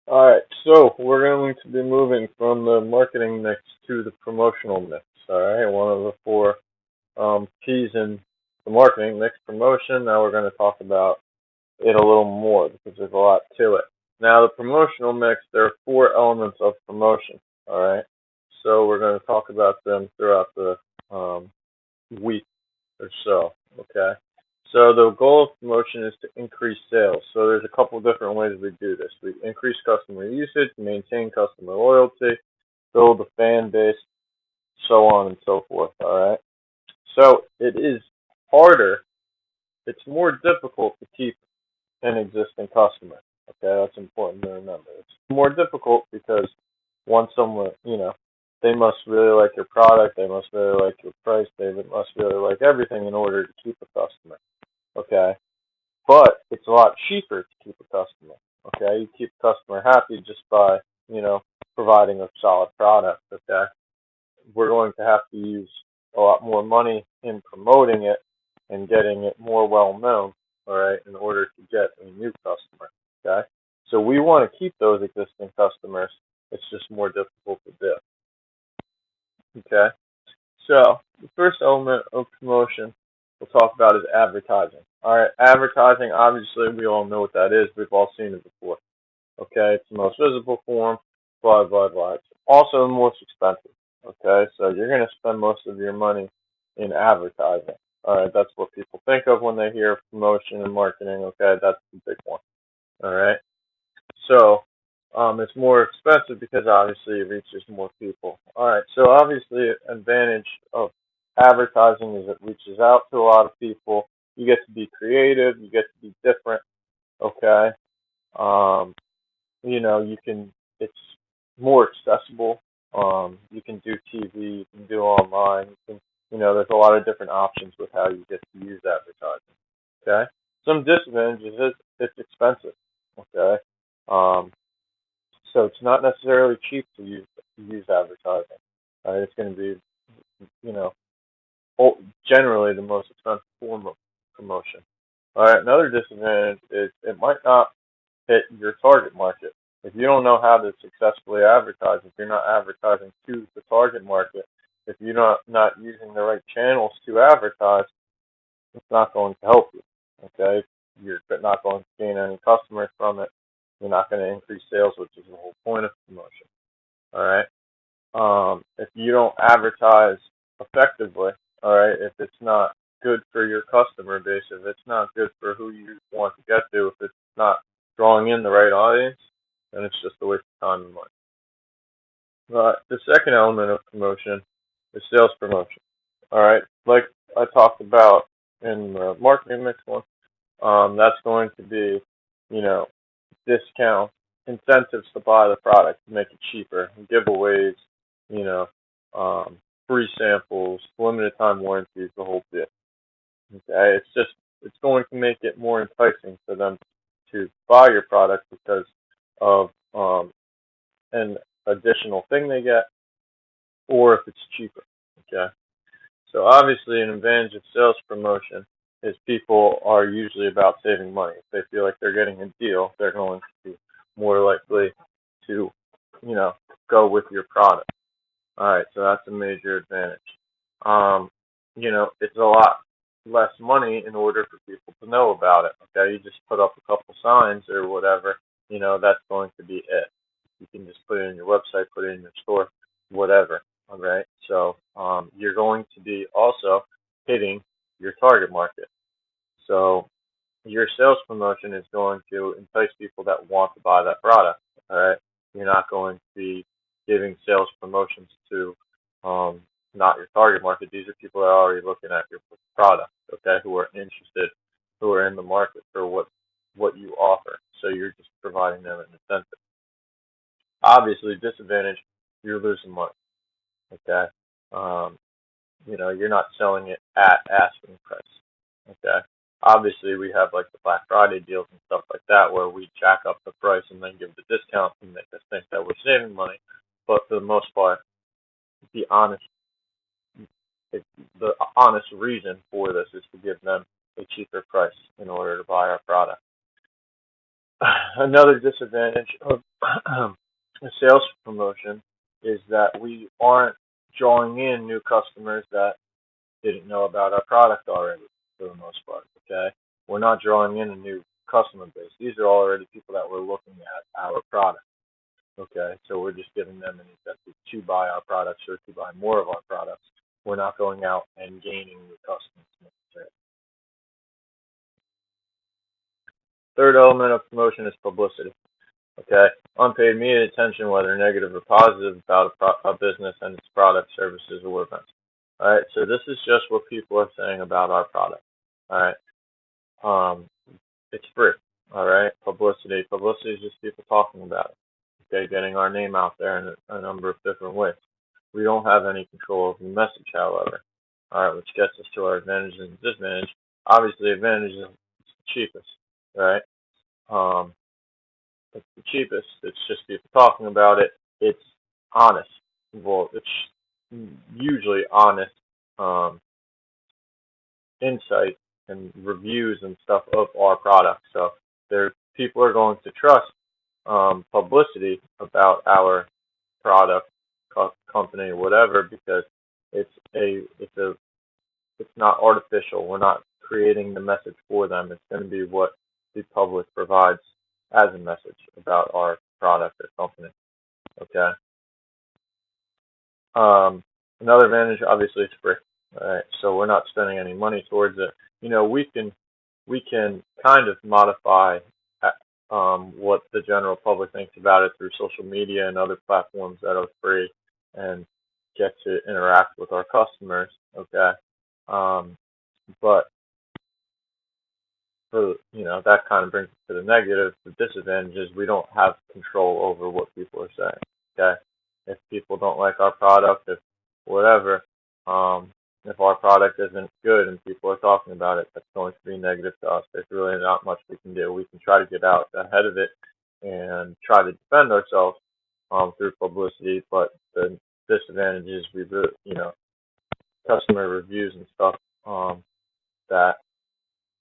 Alright, so we're going to be moving from the marketing mix to the promotional mix. Alright, one of the four keys in the marketing mix, promotion. Now we're going to talk about it a little more because there's a lot to it. Now, the promotional mix, there are four elements of promotion. Alright, so we're going to talk about them throughout the um, week or so. Okay. So the goal of promotion is to increase sales. So there's a couple of different ways we do this. We increase customer usage, maintain customer loyalty, build a fan base, so on and so forth. All right. So it is harder. It's more difficult to keep an existing customer. Okay, that's important to remember. It's more difficult because once someone, they must really like your product, they must really like your price, they must really like everything in order to keep a customer. Okay, but it's a lot cheaper to keep a customer. Okay, you keep a customer happy just by, you know, providing a solid product. Okay, we're going to have to use a lot more money in promoting it and getting it more well known, all right, in order to get a new customer. Okay, so we want to keep those existing customers. It's just more difficult to do. Okay, so the first element of promotion we'll talk about is advertising. All right, advertising. Obviously, we all know what that is. We've all seen it before. Okay, it's the most visible form. Blah blah blah. It's also the most expensive. Okay, so you're going to spend most of your money in advertising. All right, that's what people think of when they hear promotion and marketing. Okay, that's the big one. All right, so it's more expensive because obviously it reaches more people. All right, so obviously an advantage of advertising is it reaches out to a lot of people. You get to be creative. You get to be different. Okay, um, you can. It's more accessible. You can do TV. You can do online. There's a lot of different options with how you get to use advertising. Okay. Some disadvantages is it's expensive. Okay. Um, so it's not necessarily cheap to use advertising. It's going to be, you know, generally the most expensive form of promotion. All right. Another disadvantage is it might not hit your target market. If you don't know how to successfully advertise, if you're not advertising to the target market, if you're not using the right channels to advertise, it's not going to help you. Okay, you're not going to gain any customers from it. You're not going to increase sales, which is the whole point of promotion. All right. If you don't advertise effectively, all right, if it's not good for your customer base, if it's not good for who you want to get to, if it's not drawing in the right audience, then it's just a waste of time and money. The second element of promotion is sales promotion. All right, like I talked about in the marketing mix one, that's going to be, you know, discounts, incentives to buy the product to make it cheaper, giveaways, you know, free samples, limited time warranties, the whole bit. Okay, it's going to make it more enticing for them to buy your product because of an additional thing they get, or if it's cheaper. Okay, so obviously an advantage of sales promotion is people are usually about saving money. If they feel like they're getting a deal, they're going to be more likely to, go with your product. All right, so that's a major advantage. Um, it's a lot less money in order for people to know about it. Okay, you just put up a couple signs or whatever. That's going to be it. You can just put it in your website, put it in your store, whatever. All right, so you're going to be also hitting your target market. So your sales promotion is going to entice people that want to buy that product. All right, you're not going to be giving sales promotions to not your target market. These are people that are already looking at your product. Okay, who are interested, who are in the market for what you offer. So you're just providing them an incentive. Obviously, disadvantage, you're losing money. Okay, um, you're not selling it at asking price. Okay. Obviously, we have like the Black Friday deals and stuff like that where we jack up the price and then give the discount and make us think that we're saving money. But for the most part, the honest, the honest reason for this is to give them a cheaper price in order to buy our product. Another disadvantage of a sales promotion is that we aren't drawing in new customers that didn't know about our product already, for the most part. Okay, we're not drawing in a new customer base. These are already people that were looking at our product. Okay, so we're just giving them an incentive to buy our products or to buy more of our products. We're not going out and gaining new customers necessarily. Third element of promotion is publicity. Okay, unpaid media attention, whether negative or positive, about a business and its products, services, or events. All right, so this is just what people are saying about our product. All right, um, it's free. All right, publicity. Publicity is just people talking about it. Okay, getting our name out there in a number of different ways. We don't have any control over the message, however. All right, which gets us to our advantage and disadvantage. Obviously, advantage is it's the cheapest, right? Um, it's the cheapest. It's just people talking about it. It's honest. Well, it's usually honest um, insight and reviews and stuff of our product. So there, people are going to trust publicity about our product, company, whatever, because it's it's not artificial. We're not creating the message for them. It's going to be what the public provides as a message about our product or company. Okay. Another advantage, obviously, it's free. All right, so we're not spending any money towards it. We can kind of modify what the general public thinks about it through social media and other platforms that are free, and get to interact with our customers. Okay, um, but for that kind of brings us to the negative. The disadvantage is we don't have control over what people are saying. Okay, if people don't like our product, if whatever, um, if our product isn't good and people are talking about it, that's going to be negative to us. There's really not much we can do. We can try to get out ahead of it and try to defend ourselves through publicity, but the disadvantage is customer reviews and stuff that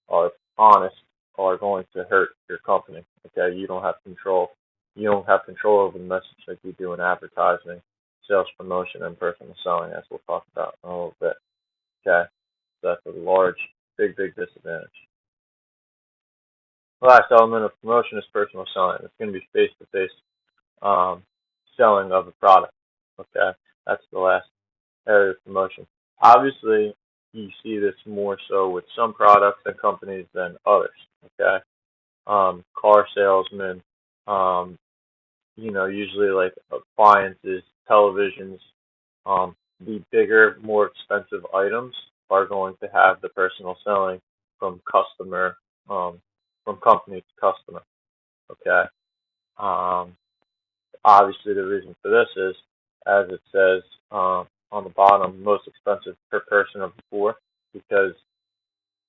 are honest are going to hurt your company. Okay, you don't have control. You don't have control over the message like you do in advertising, sales promotion, and personal selling, as we'll talk about in a little bit. Okay, so that's a large, big disadvantage. The last element of promotion is personal selling. It's going to be face-to-face selling of a product. Okay, that's the last area of promotion. Obviously, you see this more so with some products and companies than others. Okay, car salesmen, um, usually like appliances, televisions, the bigger, more expensive items are going to have the personal selling from customer, um, from company to customer. Okay. Um, Obviously, the reason for this is, as it says on the bottom, most expensive per person of the four, because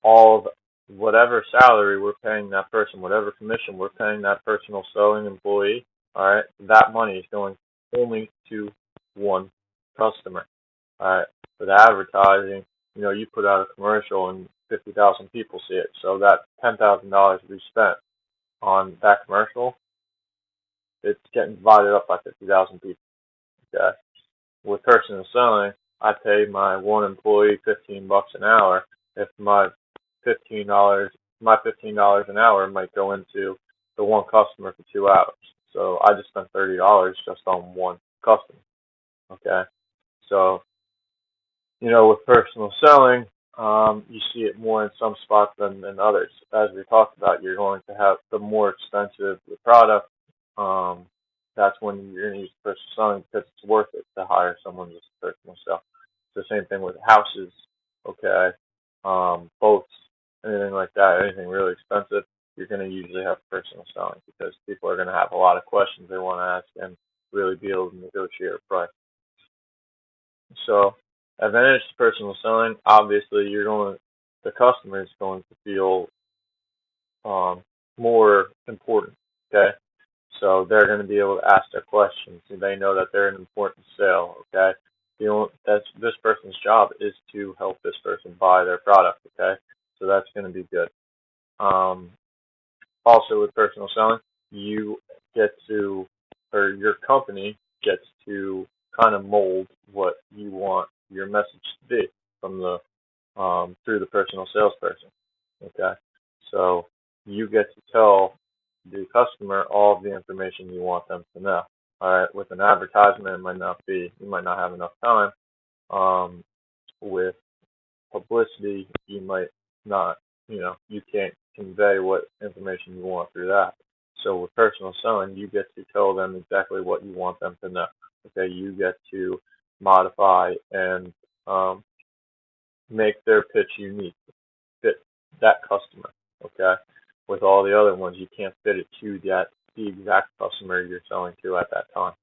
all of whatever salary we're paying that person, whatever commission we're paying that personal selling employee, all right, that money is going only to one customer. All right, with advertising, you put out a commercial and 50,000 people see it, so that $10,000 we spent on that commercial, it's getting divided up by 50,000 people. Okay, with personal selling, I pay my one employee $15 an hour. If my $15 an hour might go into the one customer for 2 hours. So I just spent $30 just on one customer. Okay. So, with personal selling, you see it more in some spots than others. As we talked about, you're going to have the more expensive the product. Um, that's when you're going to use personal selling because it's worth it to hire someone just personal sell. It's the same thing with houses, okay, boats, anything like that, anything really expensive, you're going to usually have personal selling because people are going to have a lot of questions they want to ask and really be able to negotiate a price. So, advantage to personal selling, obviously, the customer is going to feel um, more important, okay? So they're going to be able to ask their questions, and they know that they're an important sale. Okay, that's this person's job is to help this person buy their product. Okay, so that's going to be good. Um, Also with personal selling, you get to, or your company gets to kind of mold what you want your message to be from the through the personal salesperson. Okay, so you get to tell the customer all of the information you want them to know. All right, with an advertisement, it might not be, you might not have enough time. With publicity, you might not, you can't convey what information you want through that. So with personal selling, you get to tell them exactly what you want them to know. Okay, you get to modify and um, make their pitch unique, fit that customer. Okay, with all the other ones, you can't fit it to the exact customer you're selling to at that time.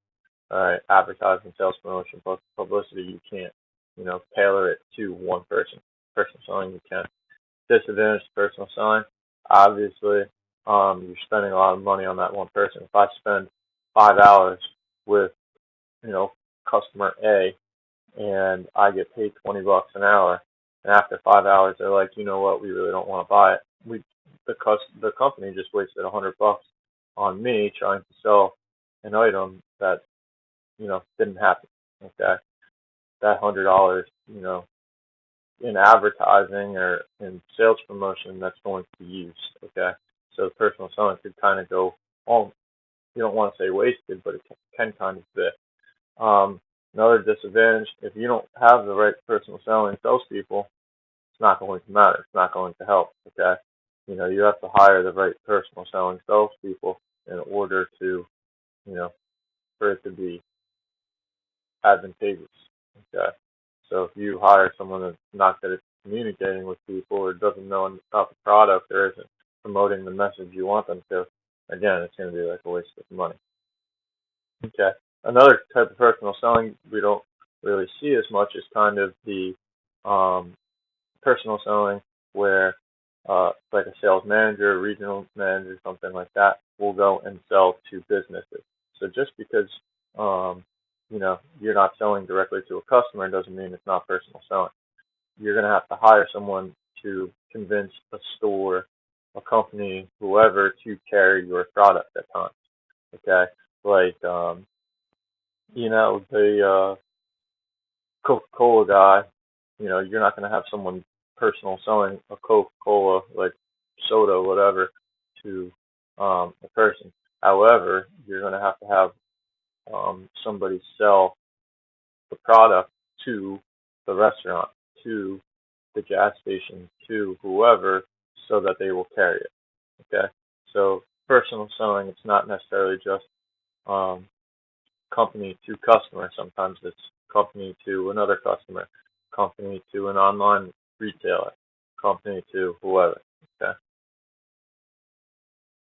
All right, advertising, sales promotion, publicity, you can't, tailor it to one person. Personal selling, you can. Disadvantage to personal selling, obviously, you're spending a lot of money on that one person. If I spend 5 hours with, customer A and I get paid $20 an hour, and after 5 hours they're like, you know what, we really don't want to buy it. The company just wasted $100 on me trying to sell an item that didn't happen. Okay, that $100, in advertising or in sales promotion, that's going to be used. Okay, so personal selling could kind of go on. You don't want to say wasted, but it can kind of be. Another disadvantage, if you don't have the right personal selling salespeople, it's not going to matter. It's not going to help. Okay, you have to hire the right personal selling salespeople in order to, for it to be advantageous. Okay. So if you hire someone that's not good at communicating with people or doesn't know about the product or isn't promoting the message you want them to, again, it's going to be like a waste of money. Okay. Another type of personal selling we don't really see as much is kind of the um, personal selling where like a sales manager, a regional manager, something like that, will go and sell to businesses. So just because you're not selling directly to a customer doesn't mean it's not personal selling. You're going to have to hire someone to convince a store, a company, whoever to carry your product at times. Okay, like the Coca-Cola guy, you're not going to have someone personal selling a Coca-Cola, like soda, whatever, to a person. However, you're going to have somebody sell the product to the restaurant, to the gas station, to whoever, so that they will carry it. Okay, so personal selling, it's not necessarily just um, company to customer. Sometimes it's company to another customer, company to an online retailer, company to whoever. Okay.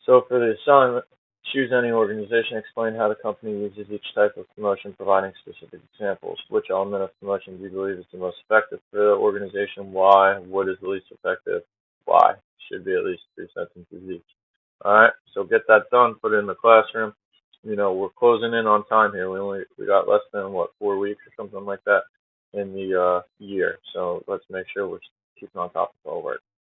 So for the assignment, choose any organization, explain how the company uses each type of promotion, providing specific examples. Which element of promotion do you believe is the most effective for the organization? Why? What is the least effective? Why? Should be at least 3 sentences each. All right, so get that done, put it in the classroom. We're closing in on time here. We got less than 4 weeks or something like that in the year. So let's make sure we're keeping on top of our work.